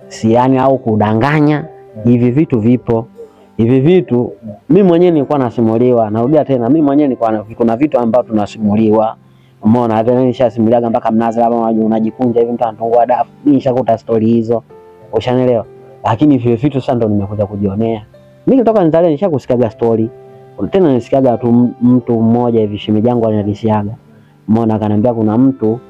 si yani au kudanganya. Hivi vitu vipo. Hivi vitu mimi mwenyewe nilikuwa nasimuliwa, narudia tena, mimi mwenyewe nilikuwa kuna vitu ambavyo tunasimuliwa. Umeona, hata nilishasimuliaga mpaka mnazi labda unajikunja hivi mtu anatungua dafu. Mimi nishakuta story hizo. Ushanielewa? Lakini vile vitu sasa ndo nimekuja kujionea. Mimi kutoka nizale nishakusikiaga story. Tena nisikiaga tu mtu mmoja hivi shemeji yangu alinisiaga. Umeona, akaniambia kuna mtu,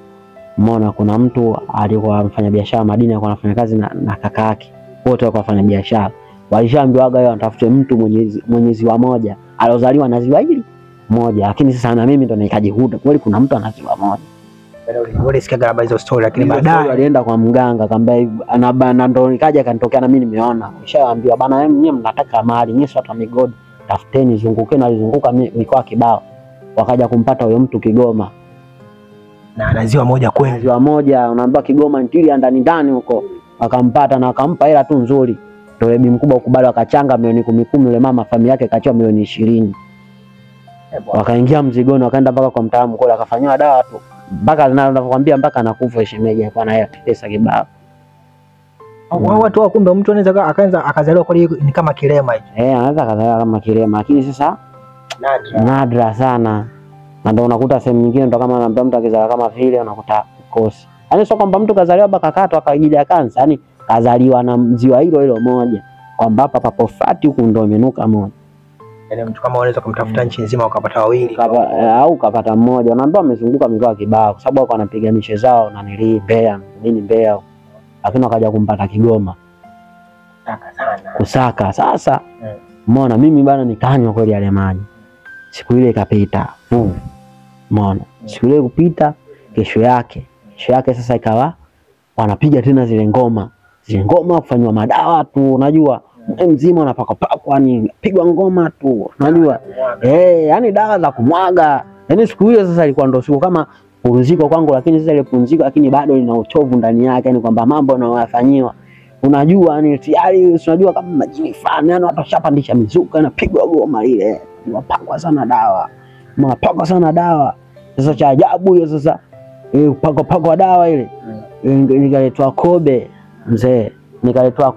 umeona kuna mtu alikuwa mfanya biashara madini, alikuwa anafanya kazi na kaka yake. Wote walikuwa wafanya biashara. Walishaambiwa yeye atafute mtu mwenye ziwa moja, aliozaliwa na ziwa hili moja. Lakini sasa na mimi ndo nikajikuta kweli kuna mtu ana ziwa moja. Wale sikiaga habari hizo story, lakini baadaye alienda kwa mganga akamwambia ana ndo nikaja kanitokea na mimi nimeona. Nishaambiwa bana, nyinyi mnataka mali, nyinyi sio hata migodi, tafuteni, zungukeni. Alizunguka mikoa kibao, wakaja kumpata huyo mtu Kigoma. Na ana ziwa moja kweli. Ziwa moja, unaambiwa Kigoma ntili ndani huko. Akampata na akampa hela tu nzuri. Ndio bibi mkubwa ukubali, akachanga milioni 10 yule mama familia yake kachia milioni 20. Wakaingia mzigoni, wakaenda mpaka kwa mtaalamu kule, akafanywa dawa tu. Mpaka ninakwambia mpaka anakufa shemeji, alikuwa na hela pesa kibao. Watu wa kumbe mtu anaweza akaanza akazaliwa kwa ni kama kilema hicho. Anaweza akazaliwa kama kilema, lakini sasa nadra sana. Na ndio unakuta sehemu nyingine ndo kama anaambia mtu akizaliwa kama vile unakuta kosi. Yaani sio kwamba mtu kazaliwa baka katwa akajili kansa, yani kazaliwa na ziwa hilo moja. Kwamba hapa papo fati huku ndo imenuka moja. Yaani mtu kama unaweza kumtafuta nchi nzima ukapata wawili au ukapata mmoja. Unaambia amezunguka mikoa kibao kwa sababu wako anapiga mishe zao na Mbeya, Mbeya. Lakini wakaja kumpata Kigoma. Kusaka. Sasa umeona mimi bana nikanywa kweli yale maji. Siku ile ikapita. Umeona? Siku ile kupita, kesho yake sasa ikawa wanapiga tena zile ngoma kufanywa madawa tu, unajua mzima unapaka yani pigwa ngoma tu, unajua yani dawa za kumwaga. Yani siku hiyo sasa ilikuwa ndo siku kama pumziko kwangu, lakini sasa ile pumziko lakini bado lina uchovu ndani yake, yani kwamba mambo yanayofanywa unajua yani tayari unajua kama majini fulani, yani watu washapandisha mizuka na pigwa goma ile, unapakwa sana dawa. Sasa cha ajabu hiyo sasa pakwa dawa ile nikaletwa Kobe mzee, nikaletwa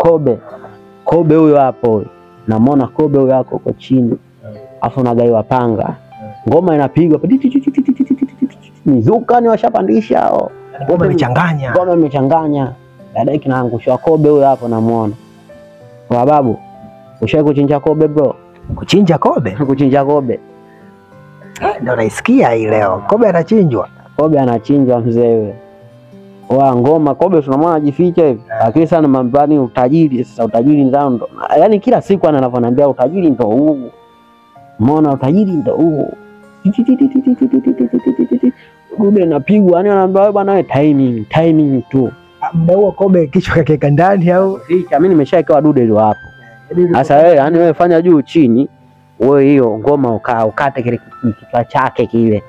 Kobe huyo hapo, namuona Kobe huyo hapo huko chini, afu nagaiwa panga, ngoma inapigwa mizuka ni washapandisha hao, ngoma imechanganya. Baadaye kinaangushwa Kobe huyo hapo, namuona kwa babu. Ushawahi kuchinja Kobe bro? Kuchinja Kobe ndio naisikia hii leo. Kobe anachinjwa mzee wewe. Ngoma Kobe tunamwona anajificha hivi. Lakini sana mambani utajiri, sasa utajiri ndo. Yaani kila siku ananiambia utajiri ndo huu. Umeona utajiri ndo huu. Kobe anapigwa, yani anaambia wewe bwana, timing tu. Muda huo Kobe kichwa kakeka ndani au? Mimi nimeshaekewa dude hilo hapo. Sasa wewe yani wewe fanya juu chini. Wewe hiyo ngoma ukate kile kichwa chake kile.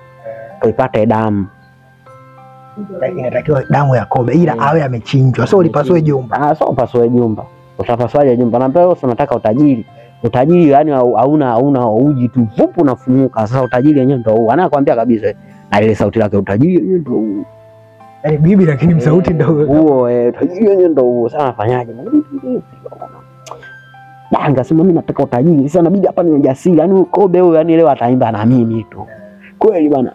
Kuipata damu. Lakini inatakiwa damu ya Kobe ila awe amechinjwa. Sio ulipasue jumba. Sio upasue jumba. Utapasuaje jumba? Naambia wewe unataka utajiri. Utajiri yani hauna uji tu vupu unafunuka. Sasa utajiri wenyewe ndio huu. Anakuambia kabisa na ile sauti yake utajiri wenyewe ndio huu. Yaani bibi lakini sauti ndio huo. Utajiri wenyewe ndio huu. Sasa nafanyaje? Ngasema mimi nataka utajiri. Sasa inabidi hapa ni jasiri. Yaani Kobe huyo yani leo ataimba na mimi tu. Kweli bwana.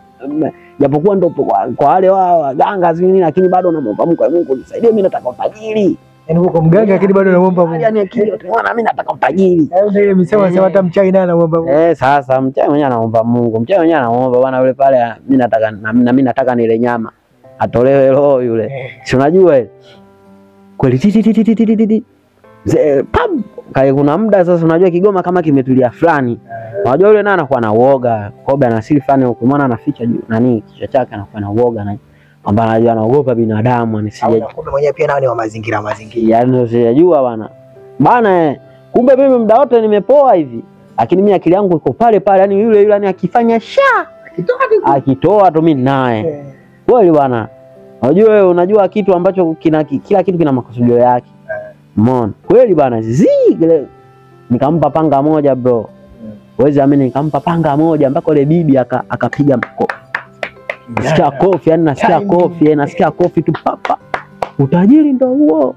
Japokuwa ndo kwa wale wao waganga zini, lakini bado namuomba Mungu nisaidie, mimi nataka utajiri. Yaani uko mganga lakini bado namuomba Mungu. Yaani akili yote mwana mimi nataka utajiri. Ndio ile misemo sema hata mchawi naye anamuomba Mungu. Sasa mchawi mwenyewe anamuomba Mungu. Mchawi mwenyewe anamuomba bwana yule pale, mimi nataka na mimi nataka nile nyama. Atolewe roho yule. Si unajua ile. Kweli pam kai kuna muda sasa unajua Kigoma kama kimetulia fulani. Unajua yule naye anakuwa na uoga. Kobe ana siri fulani ukimwona anaficha juu nani kichwa chake, anakuwa na uoga na kwamba anajua anaogopa binadamu, anisije. Kobe mwenyewe pia nao ni wa mazingira. Yaani sijajua bana kumbe mimi muda wote nimepoa hivi. Lakini mimi akili yangu iko pale yani yule yani akifanya akitoa tu mimi naye. Kweli bwana. Unajua kitu ambacho kila kitu kina makusudio yake. Umeona? Kweli bana nikampa panga moja bro. Wezi amini nikampa panga moja mpaka ile bibi akapiga makofi. Nasikia kofi tu papa. Utajiri ndo huo.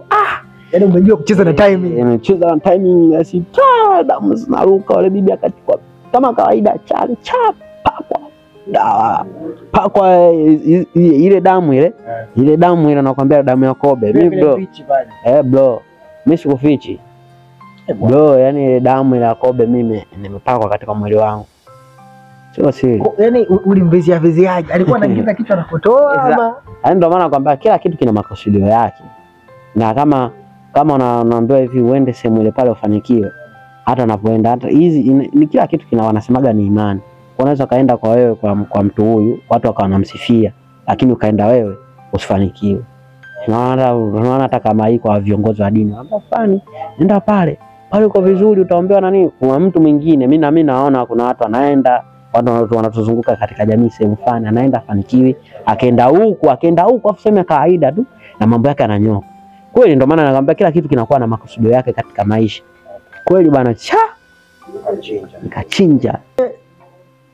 Yaani umejua kucheza na timing. Nimecheza na timing asi damu zinaruka, wale bibi akachukua kama kawaida chale pakwa. Pakwa ile damu ile damu ile nakwambia damu ya kobe. Mimi bro. Bro. Mimi sikufichi. Bro, yani ile damu ile ya kobe mimi nimepakwa katika mwili wangu. Sio siri. Yaani ulimvizia viziaje? Alikuwa anaingiza kitu anakotoa ama? Yaani ndio maana nakwambia kila kitu kina makusudio yake. Na kama unaambiwa hivi uende sehemu ile pale ufanikiwe, hata unapoenda hata hizi ni kila kitu kina wanasemaga ni imani. Unaweza kaenda kwa wewe kwa mtu huyu, watu wakawa wanamsifia, lakini ukaenda wewe usifanikiwe. Unaona hata kama hii kwa viongozi wa dini, hapana, nenda pale uko vizuri utaombewa na nini. Kuna mtu mwingine mimi naona kuna watu wanaenda, watu wanatuzunguka katika jamii sehemu fulani, anaenda fanikiwi, akaenda huku afu sema kawaida tu na mambo yake yananyoka. Kweli ndio maana nakwambia kila kitu kinakuwa na makusudio yake katika maisha. Kweli bwana nikachinja.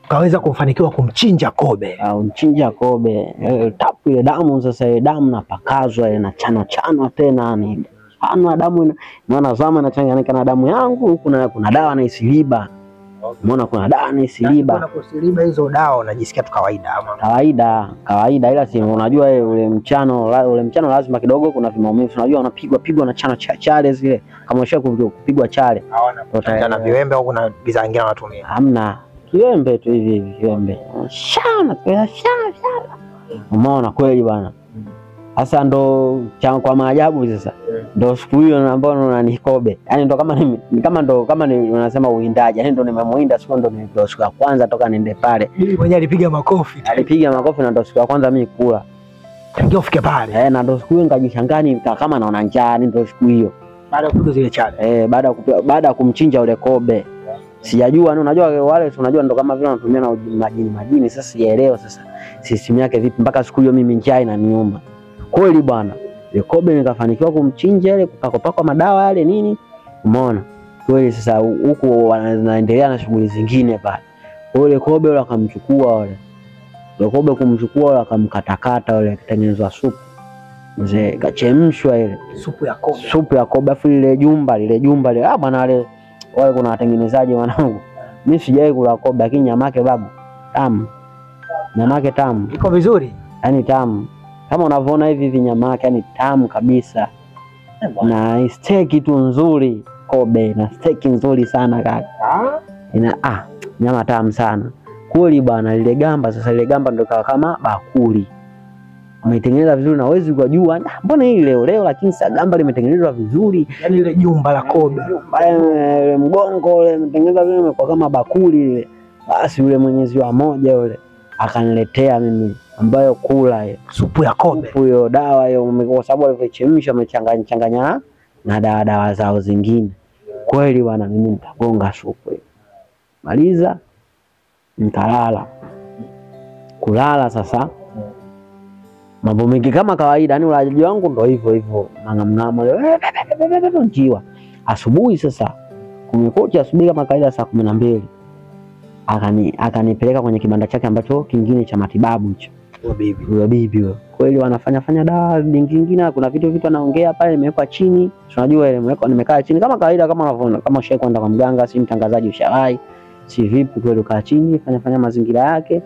Kaweza kufanikiwa kumchinja kobe. Mchinja kobe. Tapu ile damu sasa, ile damu napakazwa na chano tena ni ana damu maana zama inachanganyika na damu yangu. Kuna dawa na isiliba. Umeona kuna dawa na isiliba. Kuna kusiliba hizo dawa unajisikia tu kawaida ama? Kawaida ila si unajua ule mchano lazima kidogo kuna vimaumivu. Unajua unapigwa na chano chale zile. Kama ushaje kupigwa chale. Utaenda viwembe au kuna bidhaa nyingine wanatumia? Hamna. Kiwembe tu hivi kiwembe. Shana. Umeona kweli bwana. Sasa ndo kwa maajabu sasa. Ndo siku hiyo ambayo unani kobe. Yaani ndo kama ni unasema uwindaji. Yaani ndo nimemuinda siku ndo siku ya kwanza toka niende pale. Mimi mwenyewe alipiga makofi. Alipiga makofi na ndo siku ya kwanza mimi kula. Tangia ufike pale. Na ndo siku hiyo nikajishangani kama naona njaa, ndo siku hiyo. Baada ya kupiga zile chale. Baada ya kumchinja ule kobe. Sijajua, unajua wale tunajua ndo kama vile wanatumia na majini. Sasa sijaelewa sasa system yake vipi mpaka siku hiyo mimi njaa inaniuma. Kweli bwana. Ile kobe nikafanikiwa kumchinja ile kupakwa madawa yale nini. Umeona? Kweli sasa huko wanaendelea na shughuli zingine pale. Ile kobe wale akamchukua wale. Ile kobe kumchukua wale akamkatakata wale kutengenezwa supu. Mzee kachemshwa ile supu ya kobe afu lile jumba bwana wale kuna watengenezaji wanangu. Mimi sijawahi kula kobe lakini nyama yake babu tamu. Nyama yake tamu. Iko vizuri? Yaani tamu. Kama unavyoona hivi nyama yake yani tamu kabisa. Na steak tu nzuri kobe na steak nzuri sana kaka. Nyama tamu sana. Kweli bwana lile gamba ndo kama bakuli. Ametengeneza vizuri na huwezi kujua mbona hii leo lakini sasa gamba limetengenezwa vizuri. Yaani ile jumba la kobe. Ile mgongo ule umetengenezwa vile kwa kama bakuli ile. Basi yule mwenyezi wa moja yule akaniletea mimi ambayo kula ile supu ya kobe. Supu hiyo dawa hiyo kwa sababu alivyochemsha amechanganya na dawa zao zingine. Kweli bwana mimi nitagonga supu hiyo. Maliza nikalala. Kulala sasa mambo mengi kama kawaida, yani ulaji wangu ndo hivyo mang'amng'amo njiwa. Asubuhi sasa kumekucha asubuhi kama kawaida saa 12 akanipeleka kwenye kibanda chake ambacho kingine cha matibabu hicho. Huyo bibi kweli wanafanya dawa nyingine, kuna vitu anaongea pale imewekwa chini. Unajua ile nimekaa chini kama kawaida kama unavyoona kama ushawahi kwenda kwa mganga si mtangazaji ushawahi si vipi kweli ukaa chini fanya mazingira yake.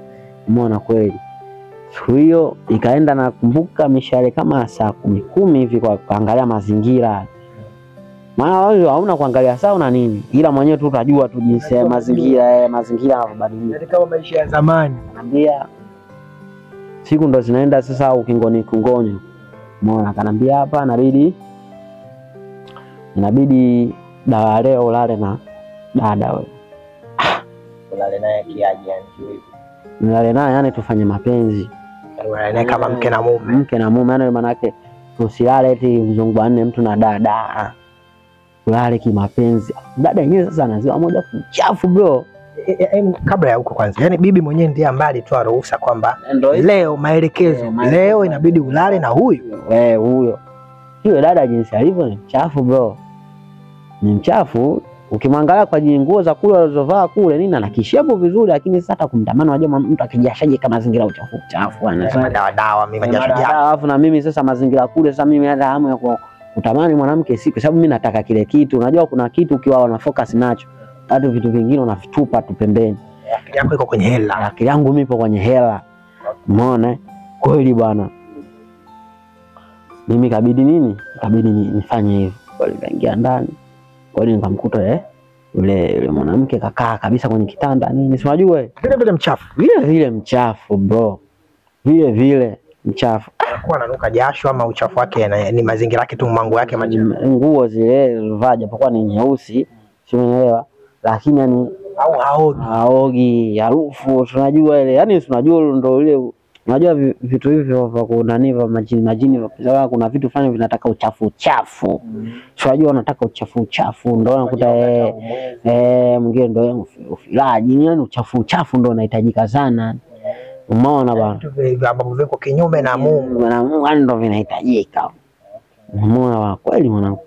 Umeona kweli. Siku hiyo ikaenda nakumbuka mishale kama saa 10 hivi kwa kuangalia mazingira. Maana wewe hauna kuangalia saa una nini, ila mwenyewe tu utajua tu jinsi ya mazingira yanavyobadilika. Yaani kama maisha ya zamani. Anambia siku ndo zinaenda sasa ukingoni kungonyo. Umeona kanambia hapa inabidi dawa leo ulale na dada wewe. Ulale naye kiaje yani hivi? Ulale naye yani tufanye mapenzi. Ulale kama mke na mume. Mke na mume yani maana yake tusilale eti mzungu wanne mtu na dada. Ulale kimapenzi. Dada yenyewe sasa anaziwa moja mchafu bro. Kabla ya huko kwanza, yani bibi mwenyewe ndiye ambaye alitoa ruhusa kwamba leo maelekezo, leo inabidi ulale na huyu. Huyo. Hiyo dada jinsi alivyo ni mchafu bro. Ni mchafu. Ukimwangalia kwa nguo za kule alizovaa kule nini anakishepo vizuri, lakini sasa hata kumtamani unajua mtu akijashaje kama mazingira uchafu anasema dawa mimi majasho yake. Alafu na mimi sasa mazingira kule sasa mimi hata hamu ya kutamani mwanamke si kwa sababu mimi nataka kile kitu. Unajua kuna kitu ukiwa una focus nacho, hata vitu vingine unavitupa tu pembeni. Akili yako iko kwenye hela. Akili yangu mimi ipo kwenye hela. Umeona? Kweli bwana. Mimi kabidi nifanye hivyo. Kwa nikaingia ndani. Kwa hiyo nikamkuta yule mwanamke kakaa kabisa kwenye kitanda nini, si unajua vile mchafu. Vile mchafu bro. Vile mchafu. Anakuwa ananuka jasho ama uchafu wake ni mazingira yake tu, manguo yake machafu. Nguo zile alivaa japokuwa ni nyeusi, si umeelewa? Lakini yani au haogi, harufu tunajua ile. Yaani tunajua ndio ile, unajua vitu hivyo vya kunaniva majini kuna vitu fulani vinataka uchafu. Tunajua unataka uchafu ndio unakuta mwingine ndio ufilaji, yani uchafu ndio unahitajika sana. Umeona bwana? Vitu ambavyo viko kinyume na Mungu. Na Mungu ndio vinahitajika. Umeona kweli mwanangu.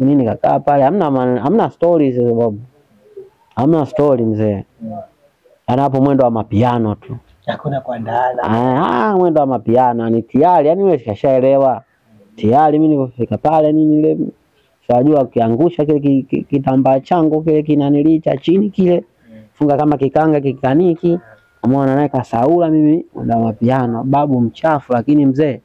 Nini kakaa pale hamna stories sababu. Hamna story mzee. Ana hapo mwendo wa mapiano tu. Hakuna kuandana. Mwendo wa mapiano ni tayari, yani wewe kashaelewa. Tayari mimi nilipofika pale nini ile unajua ukiangusha kile kitambaa changu kile kinanilicha chini kile. Funga kama kikanga kikaniki. Umeona naye kasaula mimi mwendo wa mapiano, babu mchafu lakini mzee.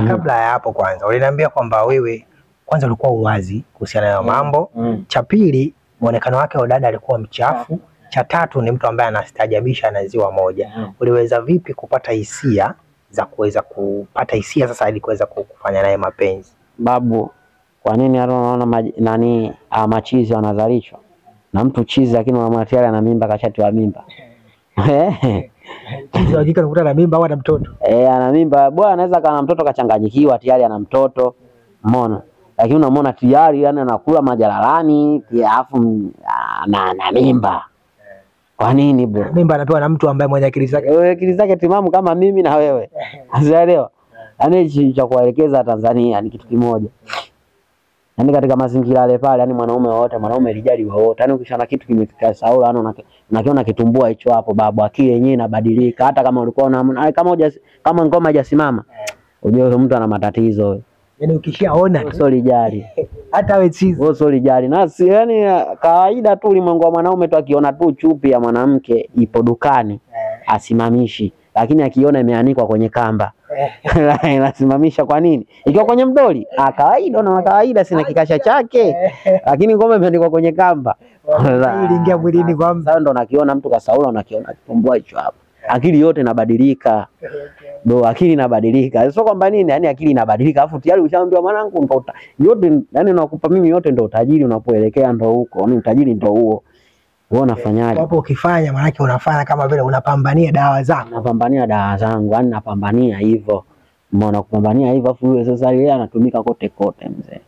Kabla ya hapo kwanza uliniambia kwamba wewe kwanza ulikuwa uwazi kuhusiana na mambo. Cha pili muonekano wake wa dada alikuwa mchafu. Cha tatu ni mtu ambaye anastajabisha na ziwa moja. Uliweza vipi kupata hisia za kuweza kupata hisia sasa ili kuweza kufanya naye mapenzi? Babu, kwa nini unaona machizi wanazalishwa na mtu chizi lakini unamwatiana na mimba kachati wa mimba? Chizi hakika unakuta na mimba au na mtoto? Ana mimba. Bwana anaweza kana mtoto kachanganyikiwa tayari ana mtoto. Umeona? Lakini unamwona tayari yani anakula majalalani alafu na mimba. Kwa nini bro? Mimba anapewa na mtu ambaye mwenye akili zake timamu kama mimi na wewe. Unaelewa? Yaani cha kuelekeza Tanzania ni kitu kimoja. Yaani katika mazingira yale pale, yani mwanaume lijali wote. Yaani ukishana kitu kimefika sawa, yani unakiona kitumbua hicho hapo babu, akili yenyewe inabadilika. Hata kama ulikuwa kama ngoma haijasimama, unajua mtu ana matatizo. Yaani ukishaona sio lijali. Hata wewe chizi. Sio lijali. Na yani kawaida tu ulimwengu wa mwanaume tu akiona tu chupi ya mwanamke ipo dukani asimamishi. Lakini akiona imeanikwa kwenye kamba anasimamisha. Kwa nini? Ikiwa kwenye mdoli kawaida sina kikasha chake. Lakini ngoma imeandikwa kwenye kamba. Iliingia mwilini kwa sasa ndo nakiona mtu kasaula, unakiona kitumbua hicho hapo. Akili yote inabadilika. Akili inabadilika. Sio kwamba nini, yani akili inabadilika. Alafu tayari ushaambiwa mwanangu yote yani nakupa mimi yote ndio utajiri unapoelekea ndio huko. Yaani utajiri ndio huo. Wewe unafanyaje? Hapo ukifanya maana yake unafanya kama vile unapambania dawa zako. Napambania dawa zangu, yani napambania hivyo. Mbona kupambania hivyo afu yule sasa yeye anatumika kote mzee.